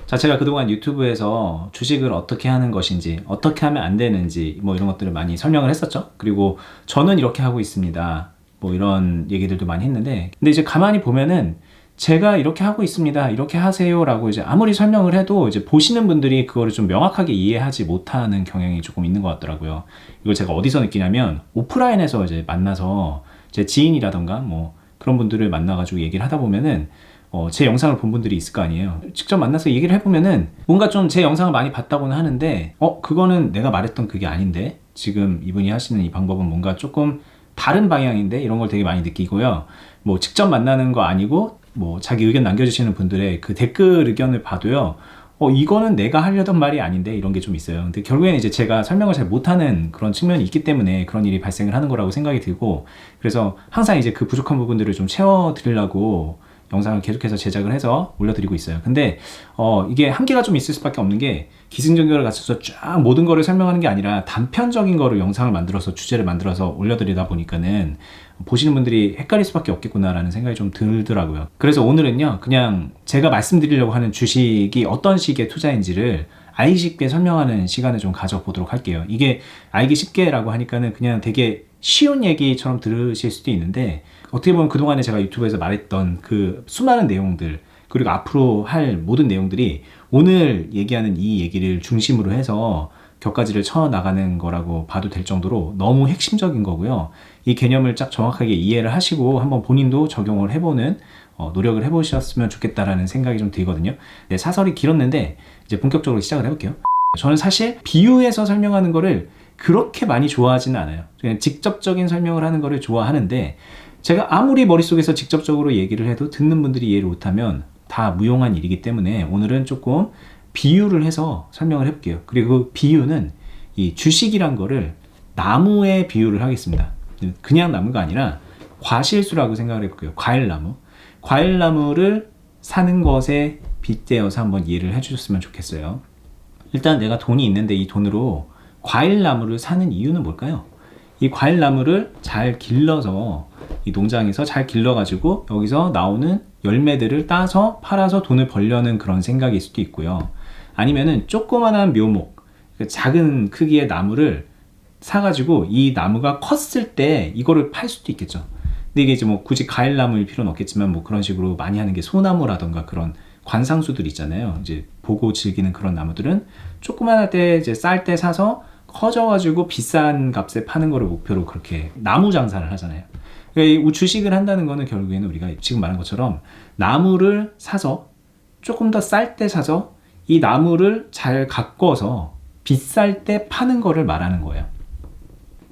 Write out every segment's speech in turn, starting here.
자, 제가 그동안 유튜브에서 주식을 어떻게 하는 것인지, 어떻게 하면 안 되는지, 뭐 이런 것들을 많이 설명을 했었죠. 그리고 저는 이렇게 하고 있습니다. 뭐 이런 얘기들도 많이 했는데, 근데 이제 가만히 보면은 제가 이렇게 하고 있습니다. 이렇게 하세요. 라고 이제 아무리 설명을 해도 이제 보시는 분들이 그거를 좀 명확하게 이해하지 못하는 경향이 조금 있는 것 같더라고요. 이걸 제가 어디서 느끼냐면, 오프라인에서 이제 만나서 제 지인이라던가 뭐 그런 분들을 만나가지고 얘기를 하다 보면은 제 영상을 본 분들이 있을 거 아니에요. 직접 만나서 얘기를 해보면은 뭔가 좀 제 영상을 많이 봤다고는 하는데 그거는 내가 말했던 그게 아닌데 지금 이분이 하시는 이 방법은 뭔가 조금 다른 방향인데 이런 걸 되게 많이 느끼고요. 뭐 직접 만나는 거 아니고 뭐 자기 의견 남겨주시는 분들의 그 댓글 의견을 봐도요. 이거는 내가 하려던 말이 아닌데 이런 게 좀 있어요. 근데 결국에는 이제 제가 설명을 잘 못하는 그런 측면이 있기 때문에 그런 일이 발생을 하는 거라고 생각이 들고, 그래서 항상 이제 그 부족한 부분들을 좀 채워드리려고 영상을 계속해서 제작을 해서 올려드리고 있어요. 근데 이게 한계가 좀 있을 수밖에 없는 게, 기승전결을 갖춰서 쫙 모든 거를 설명하는 게 아니라 단편적인 거를 영상을 만들어서 주제를 만들어서 올려드리다 보니까는 보시는 분들이 헷갈릴 수밖에 없겠구나라는 생각이 좀 들더라고요. 그래서 오늘은요, 그냥 제가 말씀드리려고 하는 주식이 어떤 식의 투자인지를 알기 쉽게 설명하는 시간을 좀 가져보도록 할게요. 이게 알기 쉽게라고 하니까는 그냥 되게 쉬운 얘기처럼 들으실 수도 있는데, 어떻게 보면 그동안에 제가 유튜브에서 말했던 그 수많은 내용들, 그리고 앞으로 할 모든 내용들이 오늘 얘기하는 이 얘기를 중심으로 해서 격가지를 쳐 나가는 거라고 봐도 될 정도로 너무 핵심적인 거고요. 이 개념을 딱 정확하게 이해를 하시고 한번 본인도 적용을 해보는 노력을 해보셨으면 좋겠다라는 생각이 좀 들거든요. 네, 사설이 길었는데 이제 본격적으로 시작을 해볼게요. 저는 사실 비유해서 설명하는 거를 그렇게 많이 좋아하지는 않아요. 그냥 직접적인 설명을 하는 거를 좋아하는데, 제가 아무리 머릿속에서 직접적으로 얘기를 해도 듣는 분들이 이해를 못하면 다 무용한 일이기 때문에 오늘은 조금 비유를 해서 설명을 해볼게요. 그리고 그 비유는 이 주식이란 거를 나무에 비유를 하겠습니다. 그냥 나무가 아니라 과실수라고 생각을 해볼게요. 과일나무. 과일나무를 사는 것에 빗대어서 한번 이해를 해주셨으면 좋겠어요. 일단 내가 돈이 있는데 이 돈으로 과일나무를 사는 이유는 뭘까요? 이 과일나무를 잘 길러서, 이 농장에서 잘 길러가지고 여기서 나오는 열매들을 따서 팔아서 돈을 벌려는 그런 생각일 수도 있고요. 아니면은 조그만한 묘목, 작은 크기의 나무를 사가지고 이 나무가 컸을 때 이거를 팔 수도 있겠죠. 근데 이게 이제 뭐 굳이 과일나무일 필요는 없겠지만 뭐 그런 식으로 많이 하는 게 소나무라던가 그런 관상수들 있잖아요. 이제 보고 즐기는 그런 나무들은 조그만할 때 이제 쌀 때 사서 커져가지고 비싼 값에 파는 거를 목표로 그렇게 나무 장사를 하잖아요. 그러니까 이 주식을 한다는 거는 결국에는 우리가 지금 말한 것처럼 나무를 사서 조금 더 쌀 때 사서 이 나무를 잘 가꿔서 비쌀 때 파는 거를 말하는 거예요.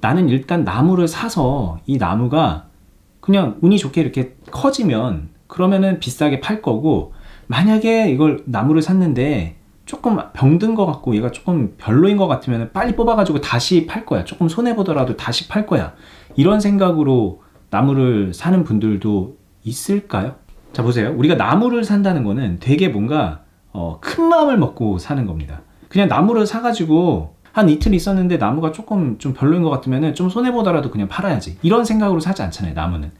나는 일단 나무를 사서 이 나무가 그냥 운이 좋게 이렇게 커지면 그러면은 비싸게 팔 거고, 만약에 이걸 나무를 샀는데 조금 병든 것 같고 얘가 조금 별로인 것 같으면 빨리 뽑아가지고 다시 팔 거야. 조금 손해보더라도 다시 팔 거야. 이런 생각으로 나무를 사는 분들도 있을까요? 자, 보세요. 우리가 나무를 산다는 거는 되게 뭔가 큰 마음을 먹고 사는 겁니다. 그냥 나무를 사가지고 한 이틀 있었는데 나무가 조금 좀 별로인 것 같으면 좀 손해보더라도 그냥 팔아야지, 이런 생각으로 사지 않잖아요, 나무는.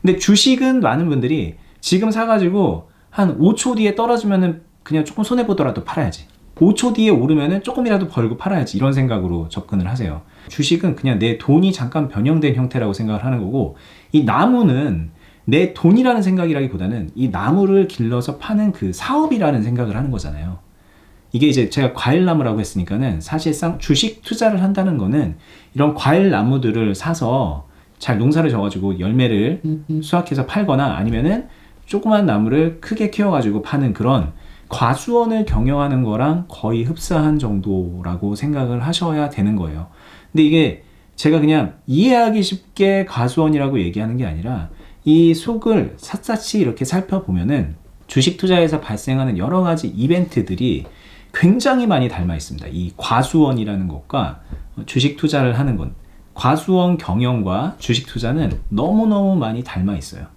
근데 주식은 많은 분들이 지금 사가지고 한 5초 뒤에 떨어지면은 그냥 조금 손해보더라도 팔아야지, 5초 뒤에 오르면은 조금이라도 벌고 팔아야지, 이런 생각으로 접근을 하세요. 주식은 그냥 내 돈이 잠깐 변형된 형태라고 생각을 하는 거고, 이 나무는 내 돈이라는 생각이라기보다는 이 나무를 길러서 파는 그 사업이라는 생각을 하는 거잖아요. 이게 이제 제가 과일나무라고 했으니까는 사실상 주식 투자를 한다는 거는 이런 과일나무들을 사서 잘 농사를 져가지고 열매를 수확해서 팔거나, 아니면은 조그만 나무를 크게 키워가지고 파는 그런 과수원을 경영하는 거랑 거의 흡사한 정도라고 생각을 하셔야 되는 거예요. 근데 이게 제가 그냥 이해하기 쉽게 과수원이라고 얘기하는 게 아니라 이 속을 샅샅이 이렇게 살펴보면은 주식 투자에서 발생하는 여러 가지 이벤트들이 굉장히 많이 닮아 있습니다. 이 과수원이라는 것과 주식 투자를 하는 건, 과수원 경영과 주식 투자는 너무너무 많이 닮아 있어요.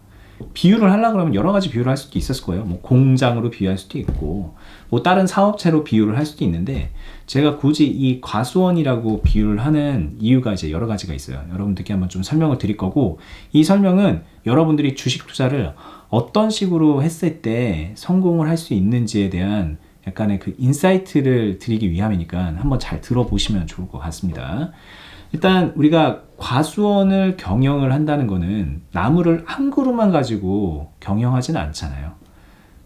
비유를 하려고 그러면 여러 가지 비유를 할 수도 있었을 거예요. 뭐 공장으로 비유할 수도 있고, 뭐 다른 사업체로 비유를 할 수도 있는데, 제가 굳이 이 과수원이라고 비유를 하는 이유가 이제 여러 가지가 있어요. 여러분들께 한번 좀 설명을 드릴 거고, 이 설명은 여러분들이 주식 투자를 어떤 식으로 했을 때 성공을 할 수 있는지에 대한 약간의 그 인사이트를 드리기 위함이니까 한번 잘 들어보시면 좋을 것 같습니다. 일단 우리가 과수원을 경영을 한다는 거는 나무를 한 그루만 가지고 경영하지는 않잖아요.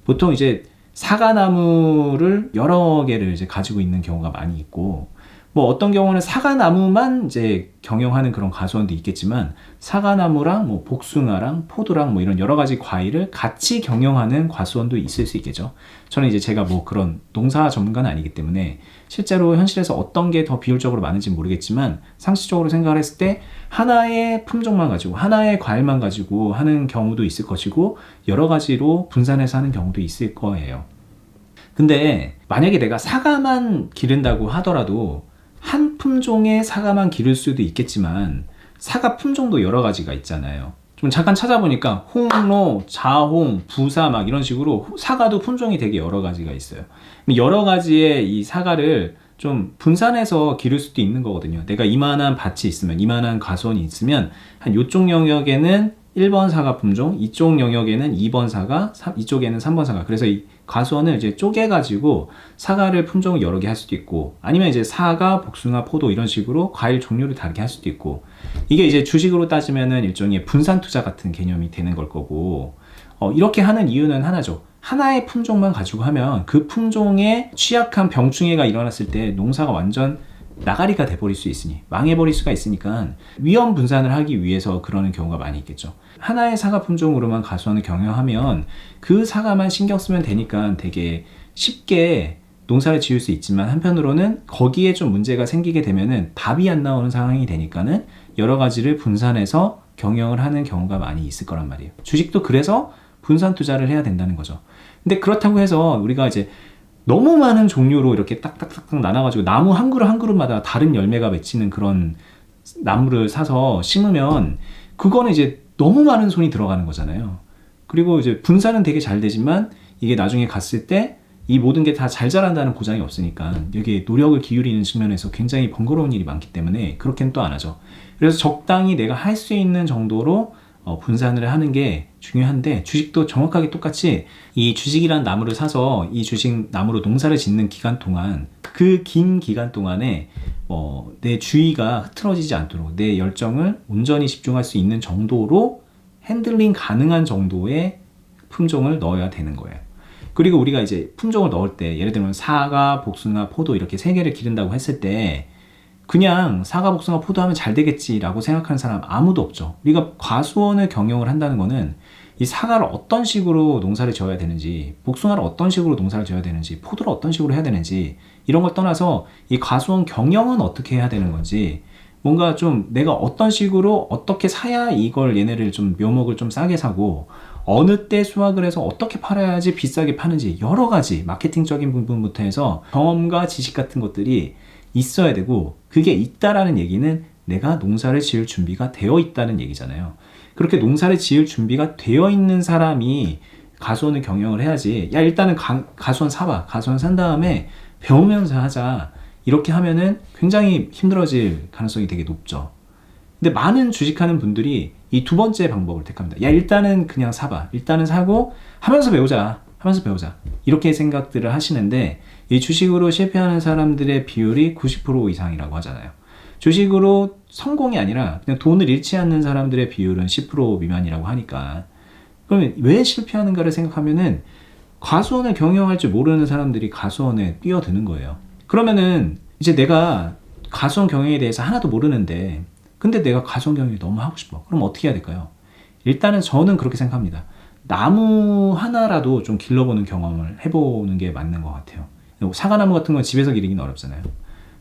보통 이제 사과나무를 여러 개를 이제 가지고 있는 경우가 많이 있고, 뭐 어떤 경우는 사과나무만 이제 경영하는 그런 과수원도 있겠지만, 사과나무랑 뭐 복숭아랑 포도랑 뭐 이런 여러 가지 과일을 같이 경영하는 과수원도 있을 수 있겠죠. 저는 이제 제가 뭐 그런 농사 전문가는 아니기 때문에 실제로 현실에서 어떤 게 더 비율적으로 많은지 모르겠지만, 상식적으로 생각을 했을 때 하나의 품종만 가지고 하나의 과일만 가지고 하는 경우도 있을 것이고, 여러 가지로 분산해서 하는 경우도 있을 거예요. 근데 만약에 내가 사과만 기른다고 하더라도 한 품종의 사과만 기를 수도 있겠지만, 사과 품종도 여러 가지가 있잖아요. 좀 잠깐 찾아보니까 홍로, 자홍, 부사 막 이런 식으로 사과도 품종이 되게 여러 가지가 있어요. 여러 가지의 이 사과를 좀 분산해서 기를 수도 있는 거거든요. 내가 이만한 밭이 있으면, 이만한 과수원이 있으면 한 이쪽 영역에는 1번 사과 품종, 이쪽 영역에는 2번 사과, 이쪽에는 3번 사과. 그래서 이 과수원을 이제 쪼개가지고 사과를 품종을 여러 개 할 수도 있고, 아니면 이제 사과, 복숭아, 포도 이런 식으로 과일 종류를 다르게 할 수도 있고, 이게 이제 주식으로 따지면은 일종의 분산 투자 같은 개념이 되는 걸 거고, 이렇게 하는 이유는 하나죠. 하나의 품종만 가지고 하면 그 품종에 취약한 병충해가 일어났을 때 농사가 완전 나가리가 돼버릴 수 있으니, 망해버릴 수가 있으니까 위험 분산을 하기 위해서 그러는 경우가 많이 있겠죠. 하나의 사과 품종으로만 과수원을 경영하면 그 사과만 신경 쓰면 되니까 되게 쉽게 농사를 지을 수 있지만, 한편으로는 거기에 좀 문제가 생기게 되면은 답이 안 나오는 상황이 되니까는 여러 가지를 분산해서 경영을 하는 경우가 많이 있을 거란 말이에요. 주식도 그래서 분산 투자를 해야 된다는 거죠. 근데 그렇다고 해서 우리가 이제 너무 많은 종류로 이렇게 딱딱딱딱 나눠가지고 나무 한 그루 한 그루마다 다른 열매가 맺히는 그런 나무를 사서 심으면 그거는 이제 너무 많은 손이 들어가는 거잖아요. 그리고 이제 분산은 되게 잘 되지만 이게 나중에 갔을 때 이 모든 게 다 잘 자란다는 보장이 없으니까 여기에 노력을 기울이는 측면에서 굉장히 번거로운 일이 많기 때문에 그렇게는 또 안 하죠. 그래서 적당히 내가 할 수 있는 정도로 분산을 하는 게 중요한데, 주식도 정확하게 똑같이 이 주식이란 나무를 사서 이 주식 나무로 농사를 짓는 기간 동안, 그 긴 기간 동안에 내 주의가 흐트러지지 않도록 내 열정을 온전히 집중할 수 있는 정도로 핸들링 가능한 정도의 품종을 넣어야 되는 거예요. 그리고 우리가 이제 품종을 넣을 때, 예를 들면 사과, 복숭아, 포도 이렇게 세 개를 기른다고 했을 때 그냥 사과, 복숭아, 포도 하면 잘 되겠지라고 생각하는 사람 아무도 없죠. 우리가 과수원을 경영을 한다는 거는 이 사과를 어떤 식으로 농사를 지어야 되는지, 복숭아를 어떤 식으로 농사를 지어야 되는지, 포도를 어떤 식으로 해야 되는지, 이런 걸 떠나서 이 과수원 경영은 어떻게 해야 되는 건지, 뭔가 좀 내가 어떤 식으로 어떻게 사야 이걸 얘네를 좀 묘목을 좀 싸게 사고, 어느 때 수확을 해서 어떻게 팔아야지 비싸게 파는지, 여러 가지 마케팅적인 부분부터 해서 경험과 지식 같은 것들이 있어야 되고, 그게 있다라는 얘기는 내가 농사를 지을 준비가 되어 있다는 얘기잖아요. 그렇게 농사를 지을 준비가 되어 있는 사람이 과수원을 경영을 해야지, 야 일단은 과수원 사봐, 과수원 산 다음에 배우면서 하자, 이렇게 하면은 굉장히 힘들어질 가능성이 되게 높죠. 근데 많은 주식하는 분들이 이 두 번째 방법을 택합니다. 야 일단은 그냥 사봐, 일단은 사고 하면서 배우자, 이렇게 생각들을 하시는데, 이 주식으로 실패하는 사람들의 비율이 90% 이상이라고 하잖아요. 주식으로 성공이 아니라 그냥 돈을 잃지 않는 사람들의 비율은 10% 미만이라고 하니까, 그러면 왜 실패하는가를 생각하면은 과수원을 경영할 줄 모르는 사람들이 과수원에 뛰어드는 거예요. 그러면은 이제 내가 과수원 경영에 대해서 하나도 모르는데, 근데 내가 과수원 경영이 너무 하고 싶어. 그럼 어떻게 해야 될까요? 일단은 저는 그렇게 생각합니다. 나무 하나라도 좀 길러보는 경험을 해보는 게 맞는 것 같아요. 사과나무 같은 건 집에서 기르기는 어렵잖아요.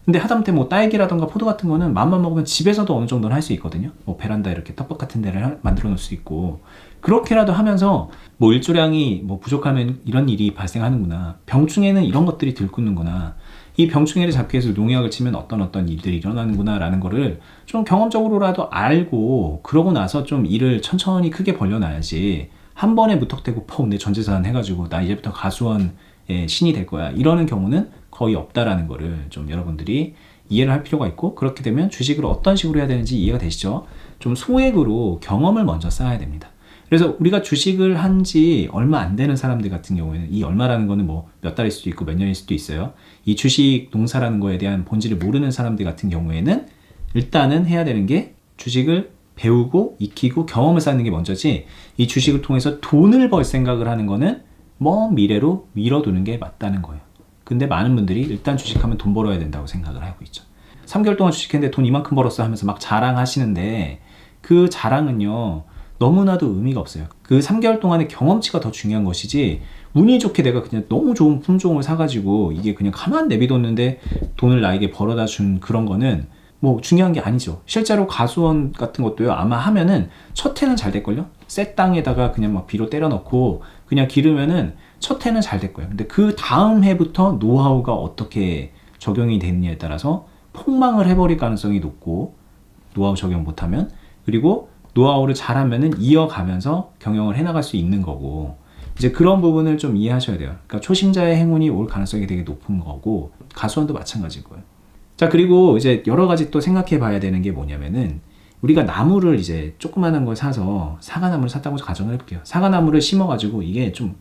근데 하다못해 뭐 딸기라던가 포도 같은 거는 마음만 먹으면 집에서도 어느 정도는 할 수 있거든요. 뭐 베란다 이렇게 텃밭 같은 데를 만들어 놓을 수 있고, 그렇게라도 하면서 뭐 일조량이 뭐 부족하면 이런 일이 발생하는구나, 병충해는 이런 것들이 들끓는구나, 이 병충해를 잡기 위해서 농약을 치면 어떤 일들이 일어나는구나 라는 거를 좀 경험적으로라도 알고, 그러고 나서 좀 일을 천천히 크게 벌려놔야지 한 번에 무턱대고 내 전 재산 해가지고 나 이제부터 과수원의 신이 될 거야, 이러는 경우는 거의 없다라는 거를 좀 여러분들이 이해를 할 필요가 있고, 그렇게 되면 주식을 어떤 식으로 해야 되는지 이해가 되시죠? 좀 소액으로 경험을 먼저 쌓아야 됩니다. 그래서 우리가 주식을 한 지 얼마 안 되는 사람들 같은 경우에는, 이 얼마라는 거는 뭐 몇 달일 수도 있고 몇 년일 수도 있어요. 이 주식 농사라는 거에 대한 본질을 모르는 사람들 같은 경우에는 일단은 해야 되는 게 주식을 배우고 익히고 경험을 쌓는 게 먼저지, 이 주식을 통해서 돈을 벌 생각을 하는 거는 먼 미래로 미뤄두는 게 맞다는 거예요. 근데 많은 분들이 일단 주식하면 돈 벌어야 된다고 생각을 하고 있죠. 3개월 동안 주식했는데 돈 이만큼 벌었어 하면서 막 자랑하시는데, 그 자랑은요 너무나도 의미가 없어요. 그 3개월 동안의 경험치가 더 중요한 것이지, 운이 좋게 내가 그냥 너무 좋은 품종을 사가지고 이게 그냥 가만 내비뒀는데 돈을 나에게 벌어다 준 그런 거는 뭐 중요한 게 아니죠. 실제로 가수원 같은 것도요, 아마 하면은 첫 해는 잘 될걸요? 새 땅에다가 그냥 막 비료 때려 넣고 그냥 기르면은 첫 해는 잘 될 거예요. 근데 그 다음 해부터 노하우가 어떻게 적용이 되느냐에 따라서 폭망을 해버릴 가능성이 높고, 노하우 적용 못하면, 그리고 노하우를 잘하면은 이어가면서 경영을 해나갈 수 있는 거고, 이제 그런 부분을 좀 이해하셔야 돼요. 그러니까 초심자의 행운이 올 가능성이 되게 높은 거고, 가수원도 마찬가지일 거예요. 자, 그리고 이제 여러 가지 또 생각해 봐야 되는 게 뭐냐면은, 우리가 나무를 이제 조그마한 걸 사서, 사과나무를 샀다고 가정을 해볼게요. 사과나무를 심어가지고 이게 좀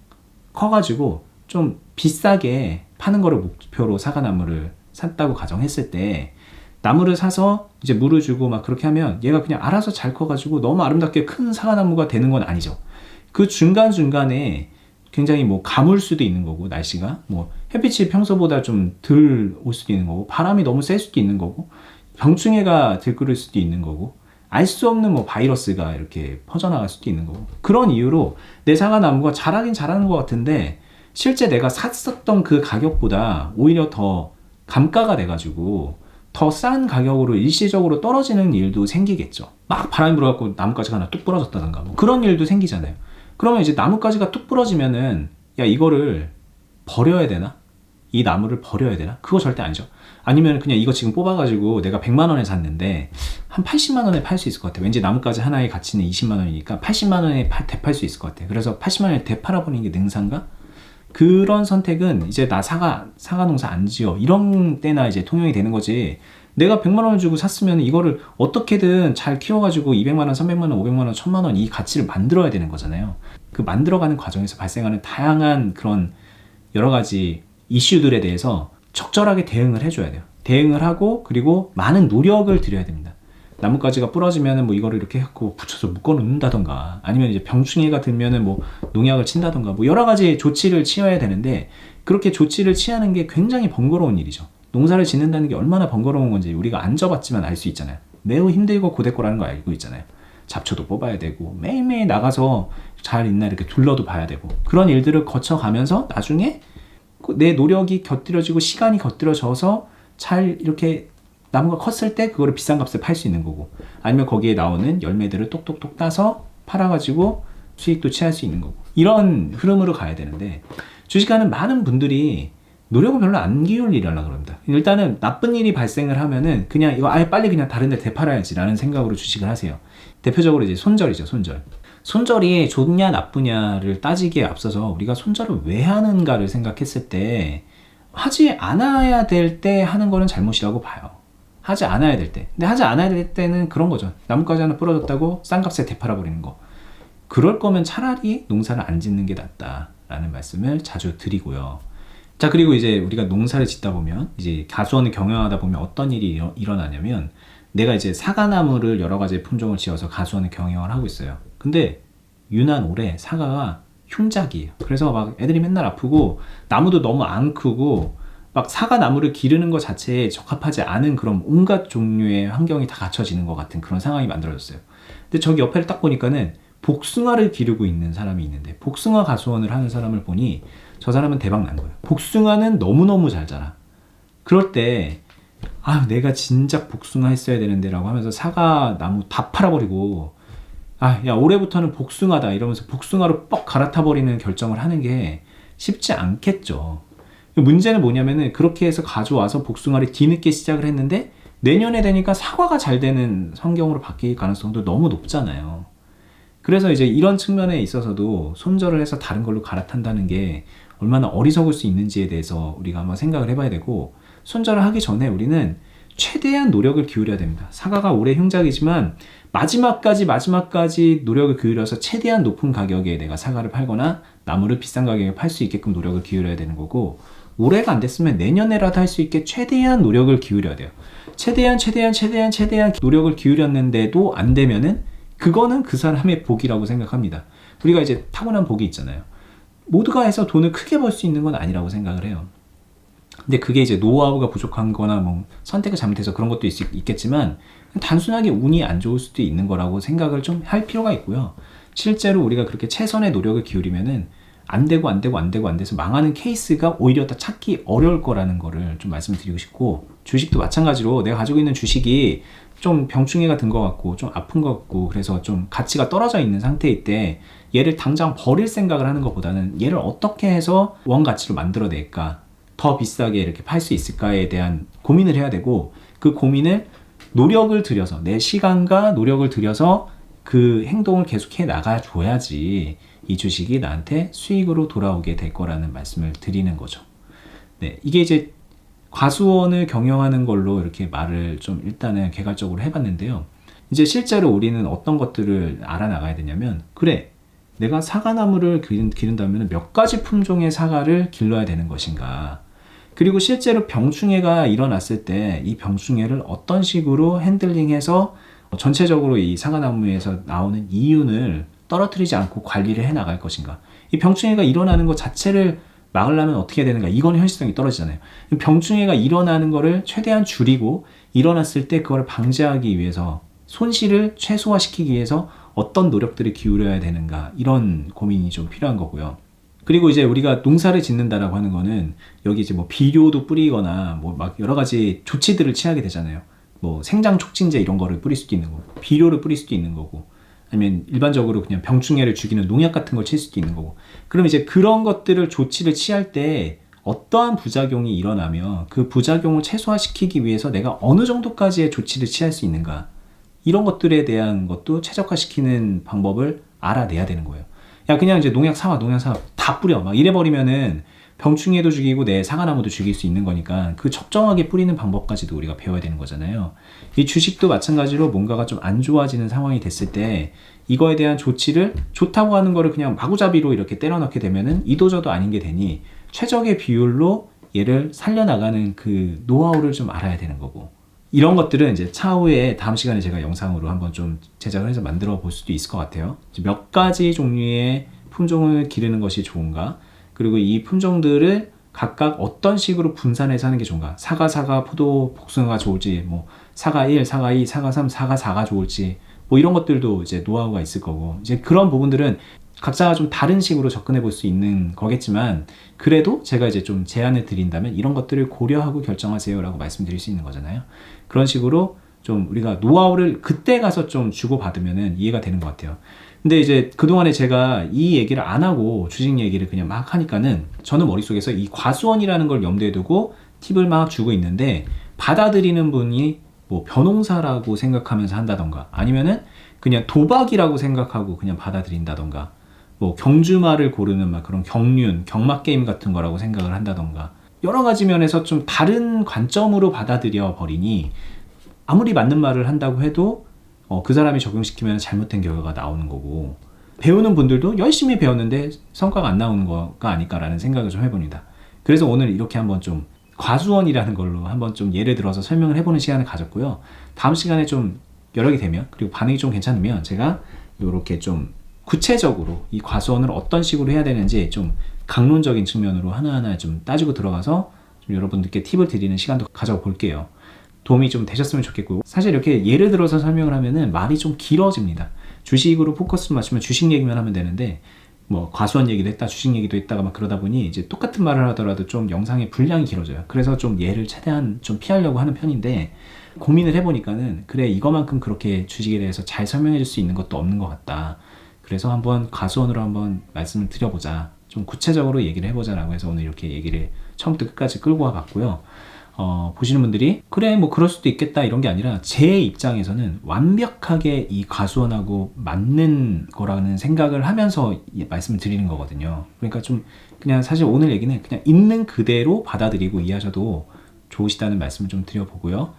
커가지고 좀 비싸게 파는 거를 목표로 사과나무를 샀다고 가정했을 때, 나무를 사서 이제 물을 주고 막 그렇게 하면 얘가 그냥 알아서 잘 커가지고 너무 아름답게 큰 사과나무가 되는 건 아니죠. 그 중간중간에 굉장히 뭐 가물 수도 있는 거고, 날씨가 뭐 햇빛이 평소보다 좀 덜 올 수도 있는 거고, 바람이 너무 셀 수도 있는 거고, 병충해가 들끓을 수도 있는 거고, 알 수 없는 뭐 바이러스가 이렇게 퍼져나갈 수도 있는 거고, 그런 이유로 내 사과나무가 자라긴 자라는 것 같은데 실제 내가 샀었던 그 가격보다 오히려 더 감가가 돼가지고 더 싼 가격으로 일시적으로 떨어지는 일도 생기겠죠. 막 바람이 불어갖고 나뭇가지가 하나 뚝 부러졌다던가 뭐 그런 일도 생기잖아요. 그러면 이제 나뭇가지가 뚝 부러지면은, 야, 이거를 버려야 되나? 이 나무를 버려야 되나? 그거 절대 아니죠. 아니면 그냥 이거 지금 뽑아가지고 내가 100만 원에 샀는데 한 80만 원에 팔 수 있을 것 같아. 왠지 나뭇가지 하나의 가치는 20만 원이니까 80만 원에 되팔 수 있을 것 같아. 그래서 80만 원에 되팔아버리는 게 능사인가? 그런 선택은 이제 나 사과 농사 안 지어, 이런 때나 이제 통용이 되는 거지. 내가 100만 원을 주고 샀으면 이거를 어떻게든 잘 키워가지고 200만 원, 300만 원, 500만 원, 1000만 원 이 가치를 만들어야 되는 거잖아요. 그 만들어가는 과정에서 발생하는 다양한 그런 여러 가지 이슈들에 대해서 적절하게 대응을 해줘야 돼요. 대응을 하고, 그리고 많은 노력을 들여야 됩니다. 나뭇가지가 부러지면은 뭐 이거를 이렇게 해갖고 붙여서 묶어 놓는다던가, 아니면 이제 병충해가 들면은 뭐 농약을 친다던가, 뭐 여러 가지 조치를 취해야 되는데, 그렇게 조치를 취하는 게 굉장히 번거로운 일이죠. 농사를 짓는다는 게 얼마나 번거로운 건지 우리가 안 져봤지만 알 수 있잖아요. 매우 힘들고 고됐고라는 거 알고 있잖아요. 잡초도 뽑아야 되고, 매일매일 나가서 잘 있나 이렇게 둘러도 봐야 되고, 그런 일들을 거쳐가면서 나중에 내 노력이 곁들여지고 시간이 곁들여져서 잘 이렇게 나무가 컸을 때 그거를 비싼 값에 팔 수 있는 거고, 아니면 거기에 나오는 열매들을 똑똑똑 따서 팔아가지고 수익도 취할 수 있는 거고, 이런 흐름으로 가야 되는데, 주식하는 많은 분들이 노력을 별로 안 기울이려고 그럽니다. 일단은 나쁜 일이 발생을 하면은 그냥 이거 아예 빨리 그냥 다른 데 되팔아야지 라는 생각으로 주식을 하세요. 대표적으로 이제 손절이죠. 손절이 좋냐 나쁘냐를 따지기에 앞서서 우리가 손절을 왜 하는가를 생각했을 때, 하지 않아야 될 때 하는 거는 잘못이라고 봐요. 하지 않아야 될 때. 근데 하지 않아야 될 때는 그런 거죠. 나뭇가지 하나 부러졌다고 싼 값에 되팔아버리는 거. 그럴 거면 차라리 농사를 안 짓는 게 낫다라는 말씀을 자주 드리고요. 자, 그리고 이제 우리가 농사를 짓다 보면, 이제 가수원을 경영하다 보면 어떤 일이 일어나냐면, 내가 이제 사과나무를 여러 가지 품종을 지어서 가수원을 경영을 하고 있어요. 근데 유난 올해 사과가 흉작이에요. 그래서 막 애들이 맨날 아프고, 나무도 너무 안 크고, 막 사과나무를 기르는 것 자체에 적합하지 않은 그런 온갖 종류의 환경이 다 갖춰지는 것 같은 그런 상황이 만들어졌어요. 근데 저기 옆에를 딱 보니까는 복숭아를 기르고 있는 사람이 있는데, 복숭아 가수원을 하는 사람을 보니 저 사람은 대박 난 거예요. 복숭아는 너무너무 잘 자라. 그럴 때 내가 진작 복숭아 했어야 되는데 라고 하면서 사과나무 다 팔아버리고, 야, 올해부터는 복숭아다 이러면서 복숭아로 뻑 갈아타버리는 결정을 하는 게 쉽지 않겠죠. 문제는 뭐냐면은, 그렇게 해서 가져와서 복숭아를 뒤늦게 시작을 했는데 내년에 되니까 사과가 잘 되는 환경으로 바뀔 가능성도 너무 높잖아요. 그래서 이제 이런 측면에 있어서도 손절을 해서 다른 걸로 갈아탄다는 게 얼마나 어리석을 수 있는지에 대해서 우리가 한번 생각을 해봐야 되고, 손절을 하기 전에 우리는 최대한 노력을 기울여야 됩니다. 사과가 올해 흉작이지만 마지막까지 노력을 기울여서 최대한 높은 가격에 내가 사과를 팔거나 나무를 비싼 가격에 팔 수 있게끔 노력을 기울여야 되는 거고, 올해가 안 됐으면 내년에라도 할 수 있게 최대한 노력을 기울여야 돼요. 최대한 노력을 기울였는데도 안 되면은 그거는 그 사람의 복이라고 생각합니다. 우리가 이제 타고난 복이 있잖아요. 모두가 해서 돈을 크게 벌 수 있는 건 아니라고 생각을 해요. 근데 그게 이제 노하우가 부족한 거나 뭐 선택을 잘못해서 그런 것도 있겠지만 단순하게 운이 안 좋을 수도 있는 거라고 생각을 좀 할 필요가 있고요. 실제로 우리가 그렇게 최선의 노력을 기울이면은 안 돼서 망하는 케이스가 오히려 더 찾기 어려울 거라는 거를 좀 말씀드리고 싶고, 주식도 마찬가지로 내가 가지고 있는 주식이 좀 병충해가 든 것 같고 좀 아픈 것 같고 그래서 좀 가치가 떨어져 있는 상태일 때 얘를 당장 버릴 생각을 하는 것보다는 얘를 어떻게 해서 원가치로 만들어낼까, 더 비싸게 이렇게 팔 수 있을까에 대한 고민을 해야 되고, 그 고민을 노력을 들여서 내 시간과 노력을 들여서 그 행동을 계속해 나가줘야지 이 주식이 나한테 수익으로 돌아오게 될 거라는 말씀을 드리는 거죠. 네, 이게 이제 과수원을 경영하는 걸로 이렇게 말을 좀 일단은 개괄적으로 해봤는데요. 이제 실제로 우리는 어떤 것들을 알아나가야 되냐면, 그래, 내가 사과나무를 기른다면 몇 가지 품종의 사과를 길러야 되는 것인가, 그리고 실제로 병충해가 일어났을 때 이 병충해를 어떤 식으로 핸들링해서 전체적으로 이 사과나무에서 나오는 이윤을 떨어뜨리지 않고 관리를 해 나갈 것인가, 이 병충해가 일어나는 것 자체를 막으려면 어떻게 해야 되는가, 이건 현실성이 떨어지잖아요. 병충해가 일어나는 거를 최대한 줄이고 일어났을 때 그걸 방지하기 위해서, 손실을 최소화시키기 위해서 어떤 노력들을 기울여야 되는가, 이런 고민이 좀 필요한 거고요. 그리고 이제 우리가 농사를 짓는다라고 하는 거는 여기 이제 뭐 비료도 뿌리거나 뭐 막 여러 가지 조치들을 취하게 되잖아요. 뭐 생장 촉진제 이런 거를 뿌릴 수도 있는 거고, 비료를 뿌릴 수도 있는 거고, 아니면 일반적으로 그냥 병충해를 죽이는 농약 같은 걸 칠 수도 있는 거고. 그럼 이제 그런 것들을 조치를 취할 때 어떠한 부작용이 일어나면 그 부작용을 최소화시키기 위해서 내가 어느 정도까지의 조치를 취할 수 있는가, 이런 것들에 대한 것도 최적화시키는 방법을 알아내야 되는 거예요. 야, 그냥 이제 농약 사와 다 뿌려 막 이래버리면은 병충해도 죽이고 내 사과나무도 죽일 수 있는 거니까 그 적정하게 뿌리는 방법까지도 우리가 배워야 되는 거잖아요. 이 주식도 마찬가지로 뭔가가 좀 안 좋아지는 상황이 됐을 때 이거에 대한 조치를, 좋다고 하는 거를 그냥 마구잡이로 이렇게 때려넣게 되면은 이도저도 아닌 게 되니 최적의 비율로 얘를 살려나가는 그 노하우를 좀 알아야 되는 거고, 이런 것들은 이제 차후에 다음 시간에 제가 영상으로 한번 좀 제작을 해서 만들어 볼 수도 있을 것 같아요. 몇 가지 종류의 품종을 기르는 것이 좋은가, 그리고 이 품종들을 각각 어떤 식으로 분산해서 하는 게 좋은가, 사과, 포도, 복숭아가 좋을지, 뭐 사과 1, 사과 2, 사과 3, 사과 4가 좋을지, 뭐 이런 것들도 이제 노하우가 있을 거고, 이제 그런 부분들은 각자가 좀 다른 식으로 접근해 볼 수 있는 거겠지만, 그래도 제가 이제 좀 제안을 드린다면 이런 것들을 고려하고 결정하세요 라고 말씀드릴 수 있는 거잖아요. 그런 식으로 좀 우리가 노하우를 그때 가서 좀 주고받으면 이해가 되는 것 같아요. 근데 이제 그동안에 제가 이 얘기를 안 하고 주식 얘기를 그냥 막 하니까는 저는 머릿속에서 이 과수원이라는 걸 염두에 두고 팁을 막 주고 있는데, 받아들이는 분이 뭐 변홍사라고 생각하면서 한다던가, 아니면은 그냥 도박이라고 생각하고 그냥 받아들인다던가, 뭐 경주마를 고르는 막 그런 경마 게임 같은 거라고 생각을 한다던가, 여러 가지 면에서 좀 다른 관점으로 받아들여 버리니 아무리 맞는 말을 한다고 해도 그 사람이 적용시키면 잘못된 결과가 나오는 거고, 배우는 분들도 열심히 배웠는데 성과가 안 나오는 거가 아닐까라는 생각을 좀 해봅니다. 그래서 오늘 이렇게 한번 좀 과수원이라는 걸로 한번 좀 예를 들어서 설명을 해보는 시간을 가졌고요. 다음 시간에 좀 여러 개 되면, 그리고 반응이 좀 괜찮으면 제가 이렇게 좀 구체적으로 이 과수원을 어떤 식으로 해야 되는지 좀 강론적인 측면으로 하나하나 좀 따지고 들어가서 좀 여러분들께 팁을 드리는 시간도 가져볼게요. 도움이 좀 되셨으면 좋겠고, 사실 이렇게 예를 들어서 설명을 하면은 말이 좀 길어집니다. 주식으로 포커스를 맞추면 주식 얘기만 하면 되는데, 뭐 과수원 얘기도 했다, 주식 얘기도 했다가 막 그러다 보니 이제 똑같은 말을 하더라도 좀 영상의 분량이 길어져요. 그래서 좀 얘를 최대한 좀 피하려고 하는 편인데, 고민을 해보니까는 그래, 이거만큼 그렇게 주식에 대해서 잘 설명해 줄 수 있는 것도 없는 것 같다. 그래서 한번 과수원으로 한번 말씀을 드려보자, 좀 구체적으로 얘기를 해보자 라고 해서 오늘 이렇게 얘기를 처음부터 끝까지 끌고 와봤고요. 보시는 분들이 그래 뭐 그럴 수도 있겠다 이런 게 아니라, 제 입장에서는 완벽하게 이 과수원하고 맞는 거라는 생각을 하면서 말씀을 드리는 거거든요. 그러니까 좀 그냥 사실 오늘 얘기는 그냥 있는 그대로 받아들이고 이해하셔도 좋으시다는 말씀을 좀 드려보고요.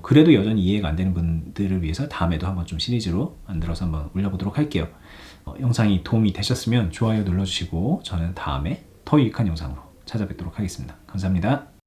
그래도 여전히 이해가 안 되는 분들을 위해서 다음에도 한번 좀 시리즈로 만들어서 한번 올려보도록 할게요. 영상이 도움이 되셨으면 좋아요 눌러주시고 저는 다음에 더 유익한 영상으로 찾아뵙도록 하겠습니다. 감사합니다.